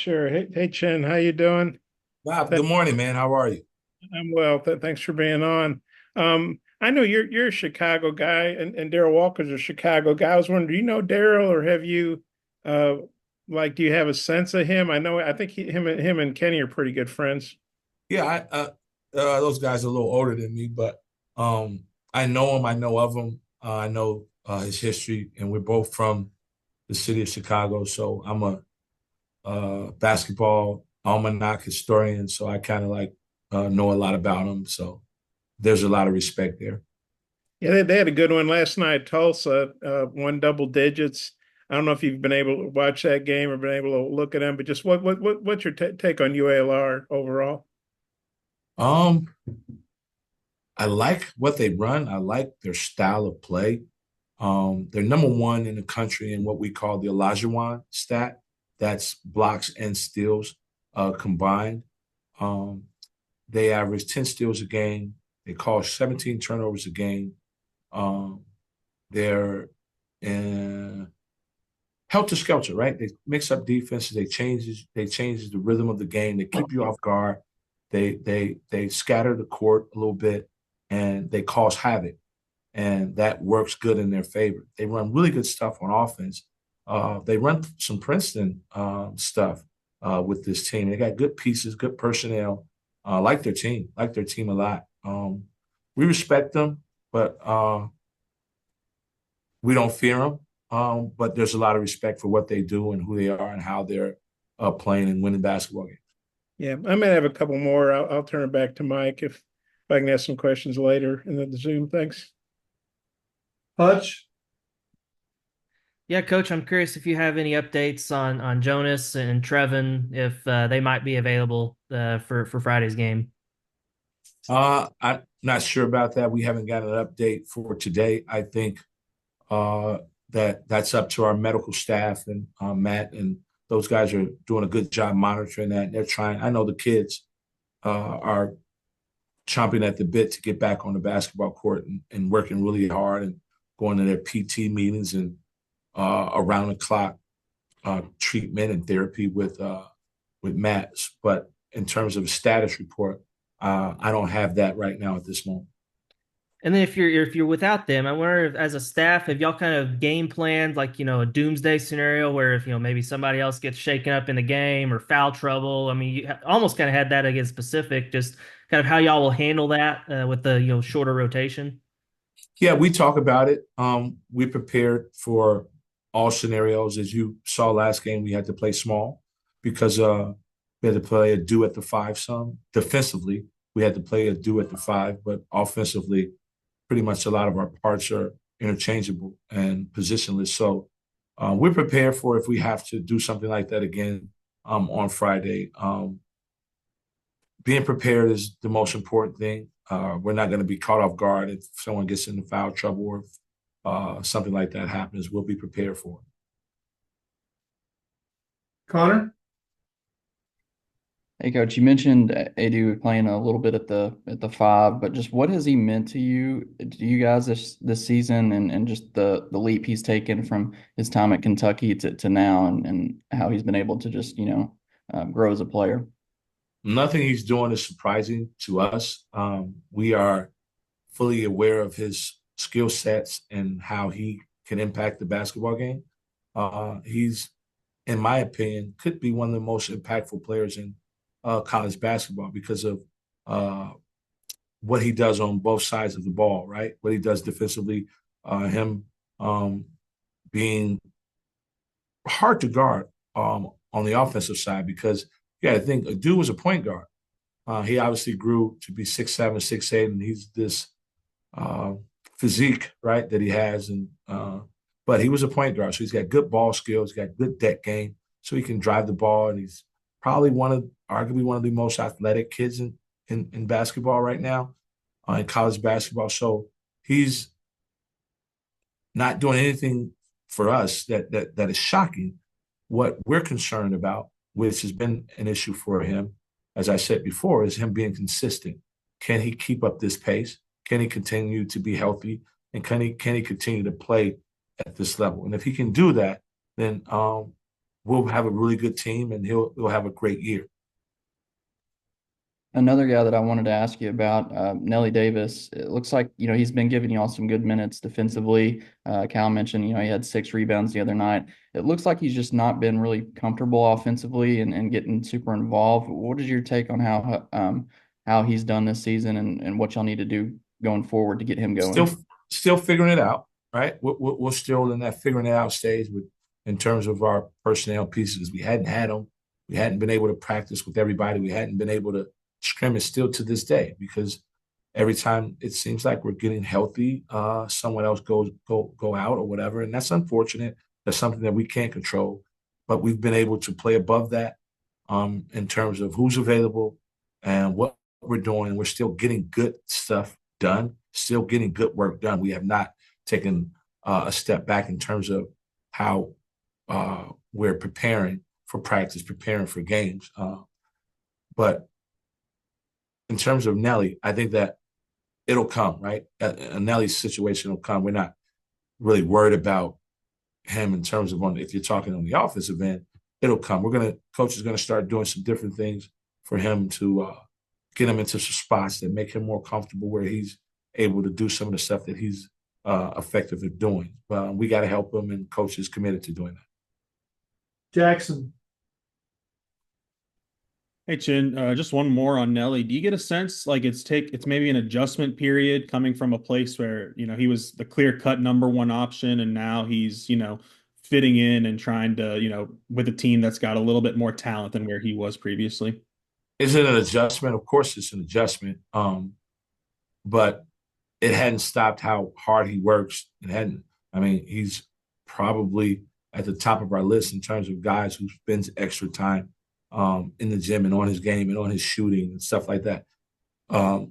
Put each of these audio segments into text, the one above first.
Sure. Hey, Chin, how you doing? Bob, Th- good morning, man. How are you? I'm well. Thanks for being on. I know you're a Chicago guy, and Daryl Walker's a Chicago guy. I was wondering, do you know Daryl, or have you, uh, do you have a sense of him? I think him and Kenny are pretty good friends. Yeah, those guys are a little older than me, but um, I know him. I know of him. I know his history, and we're both from the city of Chicago. So I'm a basketball almanac historian. So I kind of like know a lot about him. So there's a lot of respect there. Yeah, they had a good one last night. Tulsa won double digits. I don't know if you've been able to watch that game or been able to look at them, but just what's your take on UALR overall? Um, I like what they run. I like their style of play. They're number one in the country in what we call the Olajuwon stat. That's blocks and steals combined. Um, they average 10 steals a game. They cause 17 turnovers a game. Um, they're in helter skelter, right? They mix up defenses. They changes the rhythm of the game. They keep you off guard. They scatter the court a little bit, and they cause havoc, and that works good in their favor. They run really good stuff on offense. They run some Princeton stuff with this team. They got good pieces, good personnel. Like their team a lot. We respect them, but we don't fear them. But there's a lot of respect for what they do and who they are and how they're playing and winning basketball games. Yeah, I might have a couple more. I'll turn it back to Mike if I can ask some questions later in the Zoom. Thanks. Hutch, Yeah, Coach, I'm curious if you have any updates on Jonas and Trevin, if they might be available for Friday's game. I'm not sure about that. We haven't got an update for today. I think uh, that's up to our medical staff and Matt and those guys are doing a good job monitoring that. They're trying. I know the kids are chomping at the bit to get back on the basketball court and working really hard and going to their PT meetings and around the clock treatment and therapy with Matt. But in terms of a status report, I don't have that right now at this moment. And then if you're without them, I wonder if as a staff, have y'all kind of game planned like a doomsday scenario where if maybe somebody else gets shaken up in the game or foul trouble. I mean, you almost kind of had that against Pacific, just kind of how y'all will handle that with the shorter rotation. Yeah, we talk about it. We prepared for all scenarios. As you saw last game, we had to play small because we had to play a do at the five some. Defensively, we had to play a do at the five, but offensively, pretty much a lot of our parts are interchangeable and positionless. So we're prepared for if we have to do something like that again on Friday. Being prepared is the most important thing. We're not going to be caught off guard if someone gets into foul trouble or if something like that happens. We'll be prepared for it. Connor, Hey coach, you mentioned Adu playing a little bit at the five, but just what has he meant to you guys this season and just the leap he's taken from his time at Kentucky to now and how he's been able to just grow as a player. Nothing he's doing is surprising to us. We are fully aware of his skill sets and how he can impact the basketball game. He's, in my opinion, could be one of the most impactful players in college basketball because of uh, what he does on both sides of the ball, right? What he does defensively, him being hard to guard on the offensive side because, yeah, I think a dude was a point guard. He obviously grew to be 6'7", 6'8", and he's this uh, physique, right, that he has. But he was a point guard, so he's got good ball skills, he's got good deck game, so he can drive the ball, and he's probably arguably one of the most athletic kids in basketball right now, in college basketball. So he's not doing anything for us that is shocking. What we're concerned about, which has been an issue for him, as I said before, is him being consistent. Can he keep up this pace? Can he continue to be healthy? And can he continue to play at this level? And if he can do that, then we'll have a really good team, and he'll have a great year. Another guy that I wanted to ask you about, Nelly Davis. It looks like, he's been giving you all some good minutes defensively. Cal mentioned, he had 6 rebounds the other night. It looks like he's just not been really comfortable offensively and getting super involved. What is your take on how he's done this season and what y'all need to do going forward to get him Still, going? still figuring it out, right? We're still in that figuring it out stage in terms of our personnel pieces. We hadn't had them. We hadn't been able to practice with everybody. We hadn't been able to scrimmage still to this day because every time it seems like we're getting healthy, someone else go out or whatever, and that's unfortunate. That's something that we can't control, but we've been able to play above that in terms of who's available and what we're doing. We're still getting good stuff done, still getting good work done. We have not taken a step back in terms of how we're preparing for practice, preparing for games. But in terms of Nelly, I think that it'll come, right? Nelly's situation will come. We're not really worried about him in terms of if you're talking on the offensive end, it'll come. Coach is gonna start doing some different things for him to get him into some spots that make him more comfortable where he's able to do some of the stuff that he's effective at doing. We got to help him, and coach is committed to doing that. Jackson. Hey Chin, just one more on Nelly. Do you get a sense like it's maybe an adjustment period coming from a place where, he was the clear-cut number one option and now he's, fitting in and trying to, with a team that's got a little bit more talent than where he was previously? Is it an adjustment? Of course it's an adjustment. But it hadn't stopped how hard he works. It hadn't. I mean, he's probably at the top of our list in terms of guys who spends extra time in the gym and on his game and on his shooting and stuff like that.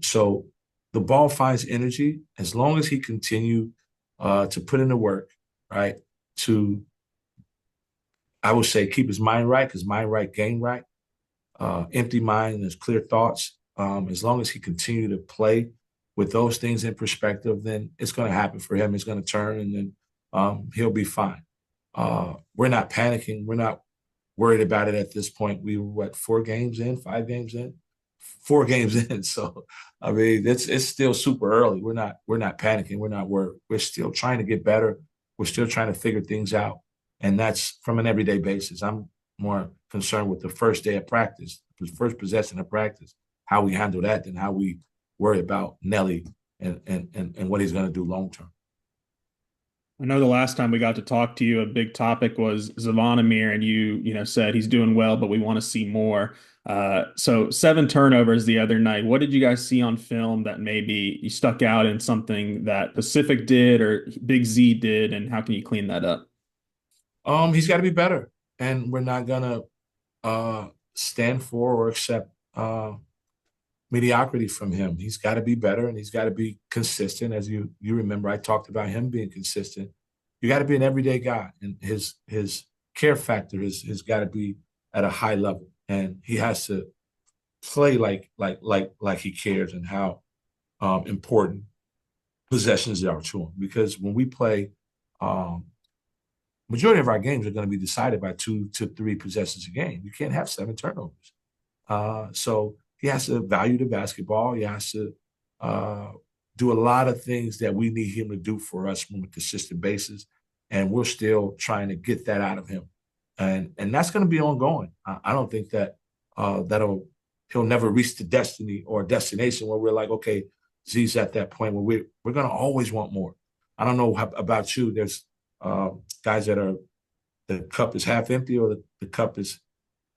So the ball finds energy as long as he continue to put in the work, right? To, I would say, keep his mind right, because mind right, game right. Empty mind and his clear thoughts. As long as he continue to play with those things in perspective, then it's going to happen for him. It's going to turn, and then he'll be fine. We're not panicking. We're not worried about it at this point. We were 5 games in, 4 games in. So I mean, it's still super early. We're not panicking. We're not worried. We're still trying to get better. We're still trying to figure things out, and that's from an everyday basis. I'm more concerned with the first day of practice, the first possession of practice, how we handle that, than how we worry about Nelly and what he's going to do long term. I know the last time we got to talk to you, a big topic was Zavonimir, and you said he's doing well, but we want to see more. So 7 turnovers the other night. What did you guys see on film that maybe you stuck out in something that Pacific did or Big Z did, and how can you clean that up? He's got to be better, and we're not gonna stand for or accept mediocrity from him. He's got to be better, and he's got to be consistent. As you remember, I talked about him being consistent. You got to be an everyday guy, and his care factor has got to be at a high level, and he has to play like he cares and how important possessions are to him. Because when we play, majority of our games are going to be decided by 2 to 3 possessions a game. You can't have 7 turnovers. So he has to value the basketball. He has to do a lot of things that we need him to do for us on a consistent basis. And we're still trying to get that out of him. And that's going to be ongoing. I don't think that he'll never reach the destiny or destination where we're like, okay, Z's at that point where we're going to always want more. I don't know about you. There's guys that the cup is half empty or the cup is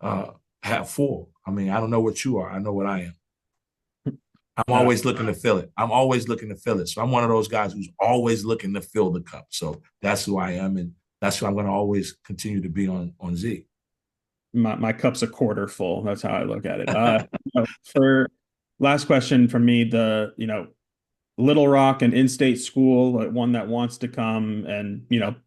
half full. I mean, I don't know what you are. I know what I am. I'm always looking to fill it. I'm always looking to fill it. So I'm one of those guys who's always looking to fill the cup. So that's who I am, and that's who I'm going to always continue to be on Z. My cup's a quarter full. That's how I look at it. For last question from me, Little Rock, an in-state school, one that wants to come and,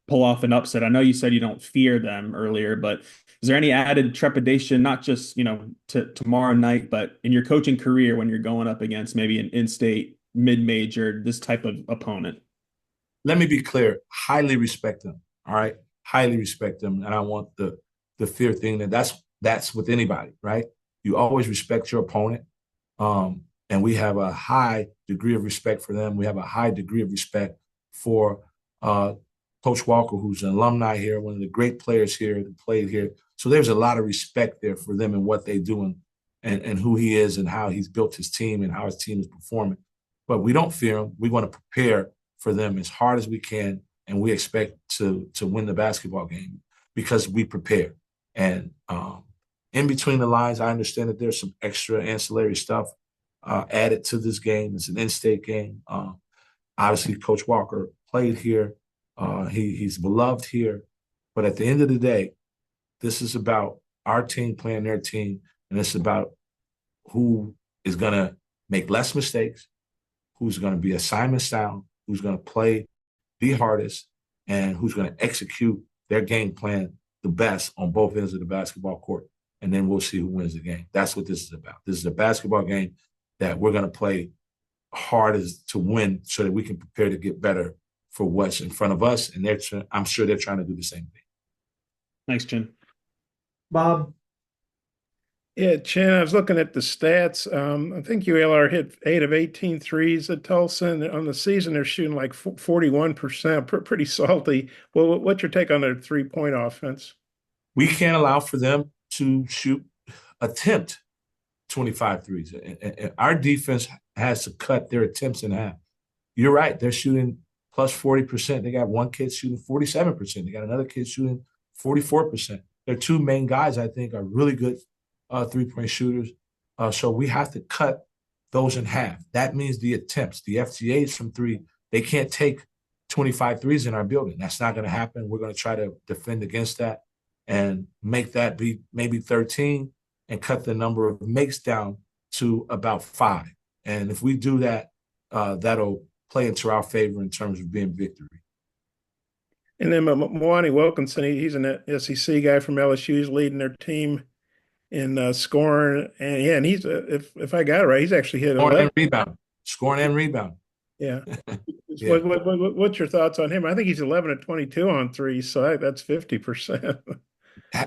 pull off an upset. I know you said you don't fear them earlier, but is there any added trepidation, not just, to tomorrow night, but in your coaching career when you're going up against maybe an in-state mid-major, this type of opponent? Let me be clear. Highly respect them. All right. Highly respect them. And I want the the fear thing. That's with anybody, right? You always respect your opponent. And we have a high degree of respect for them. We have a high degree of respect for Coach Walker, who's an alumni here, one of the great players here that played here. So there's a lot of respect there for them and what they do and who he is and how he's built his team and how his team is performing. But we don't fear him. We want to prepare for them as hard as we can, and we expect to win the basketball game because we prepare. And in between the lines, I understand that there's some extra ancillary stuff added to this game. It's an in-state game. Obviously, Coach Walker played here. He's beloved here. But at the end of the day, this is about our team playing their team, and it's about who is going to make less mistakes, who's going to be assignment sound, who's going to play the hardest, and who's going to execute their game plan the best on both ends of the basketball court. And then we'll see who wins the game. That's what this is about. This is a basketball game that we're going to play hard as to win so that we can prepare to get better for what's in front of us. And I'm sure they're trying to do the same thing. Thanks, Chin. Bob. Yeah, Chin, I was looking at the stats. I think ULR hit 8 of 18 threes at Tulsa. And on the season, they're shooting like 41%, pretty salty. Well, what's your take on their three-point offense? We can't allow for them to attempt 25 threes. And our defense has to cut their attempts in half. You're right. They're shooting plus 40%. They got one kid shooting 47%. They got another kid shooting 44%. Their two main guys, I think, are really good three-point shooters. So we have to cut those in half. That means the attempts, the FTAs from three, they can't take 25 threes in our building. That's not going to happen. We're going to try to defend against that and make that be maybe 13 and cut the number of makes down to about 5. And if we do that, that'll play into our favor in terms of being victory. And then Mwani Wilkinson, he's an SEC guy from LSU. He's leading their team in scoring. And yeah, and he's if I got it right, he's actually hit 11. Scoring and rebound. Yeah. Yeah. What's your thoughts on him? I think he's 11 of 22 on threes, so that's 50%.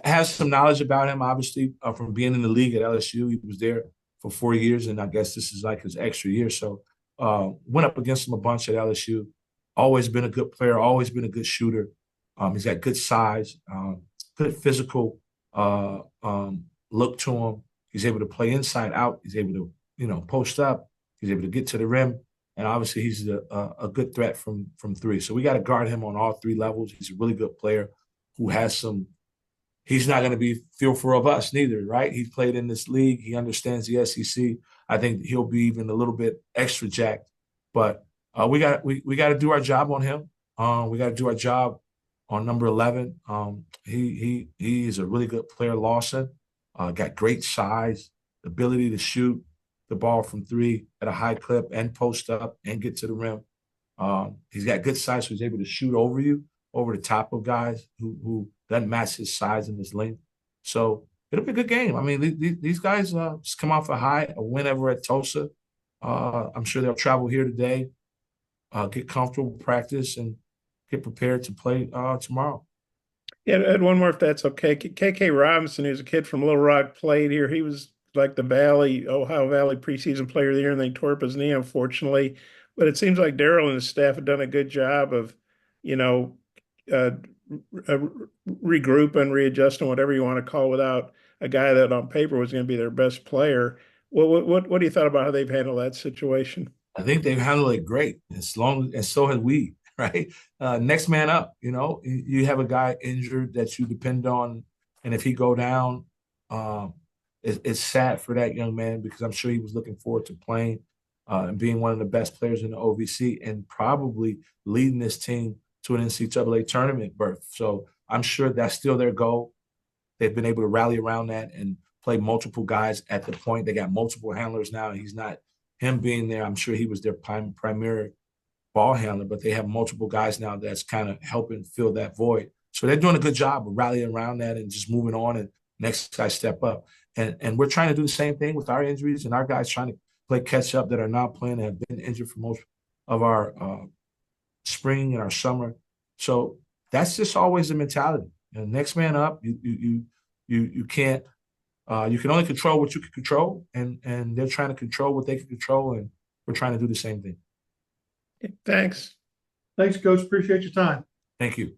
Has some knowledge about him, obviously, from being in the league at LSU. He was there for 4 years, and I guess this is like his extra year. So went up against him a bunch at LSU. Always been a good player, always been a good shooter. He's got good size, good physical look to him. He's able to play inside out. He's able to, post up. He's able to get to the rim. And obviously he's a good threat from three. So we got to guard him on all three levels. He's a really good player who has some – he's not going to be fearful of us neither, right? He's played in this league. He understands the SEC. I think he'll be even a little bit extra jacked. But we got to do our job on him. We got to do our job on number 11. He is a really good player, Lawson. Got great size, ability to shoot the ball from three at a high clip and post up and get to the rim. He's got good size, so he's able to shoot over you, over the top of guys who doesn't match his size and his length. So it'll be a good game. I mean, these guys just come off a win over at Tulsa. I'm sure they'll travel here today, get comfortable, practice, and get prepared to play tomorrow. Yeah, I had one more if that's okay. KK Robinson, who's a kid from Little Rock, played here. He was like the Ohio Valley preseason player of the year, and they tore up his knee, unfortunately. But it seems like Daryl and his staff have done a good job of, regrouping, readjusting, whatever you want to call, without a guy that on paper was going to be their best player. What do you thought about how they've handled that situation? I think they've handled it great, and so have we. Right, next man up. You have a guy injured that you depend on, and if he go down, it's sad for that young man because I'm sure he was looking forward to playing and being one of the best players in the OVC and probably leading this team to an NCAA tournament berth. So I'm sure that's still their goal. They've been able to rally around that and play multiple guys at the point. They got multiple handlers now. He's not him being there. I'm sure he was their primary ball handler, but they have multiple guys now that's kind of helping fill that void. So they're doing a good job of rallying around that and just moving on and next guy step up. And we're trying to do the same thing with our injuries and our guys trying to play catch up that are not playing and have been injured for most of our spring and our summer. So that's just always the mentality. Next man up, you you can't you can only control what you can control, and they're trying to control what they can control, and we're trying to do the same thing. Thanks. Thanks, Coach. Appreciate your time. Thank you.